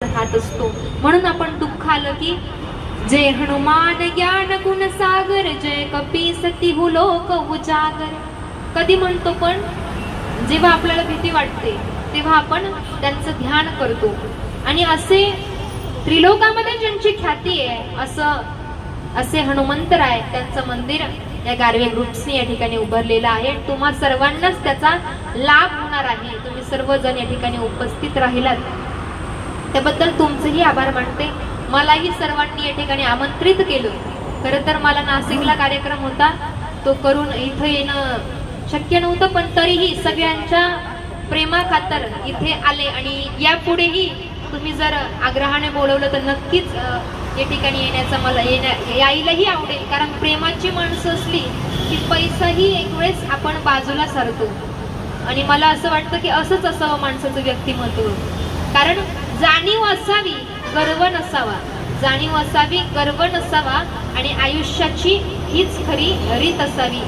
हात असतो. म्हणून आपण दुःख आलं की जय हनुमान ज्ञान गुण सागर, जय कपीसती हु लोक उजागर. कधी म्हणतो पण जेव्हा आपल्याला भीती वाटते तेव्हा आपण त्यांचं ध्यान करतो. आणि असे त्रिलोकामध्ये ज्यांची ख्याती आहे असे हनुमंतराय, त्यांचं मंदिर या गारवे ग्रुप्सनी या ठिकाणी उभारलेलं आहे. तुम्हा सर्वांनाच त्याचा लाभ होणार आहे. तुम्ही सर्वजण या ठिकाणी उपस्थित राहिलात त्याबद्दल तुमचेही आभार मानते. मलाही सर्वांनी या ठिकाणी आमंत्रित केलं. खरं तर मला नाशिकला कार्यक्रम होता, तो करून इथं येणं शक्य नव्हतं, पण तरीही सगळ्यांच्या प्रेमाखातर इथे आले. आणि यापुढेही तुम्ही जर आग्रहाने बोलवलं तर नक्कीच या ठिकाणी येण्याचा मला यायलाही आवडेल. कारण प्रेमाची माणसं असली की पैसाही एक वेळेस आपण बाजूला सारतो. आणि मला असं वाटतं की असंच असावं माणसाचं व्यक्तिमत्व. कारण जाणीव असावी, गर्व नसावा. जाणीव असावी, गर्व नसावा. आणि आयुष्याची हीच खरी रीत असावी.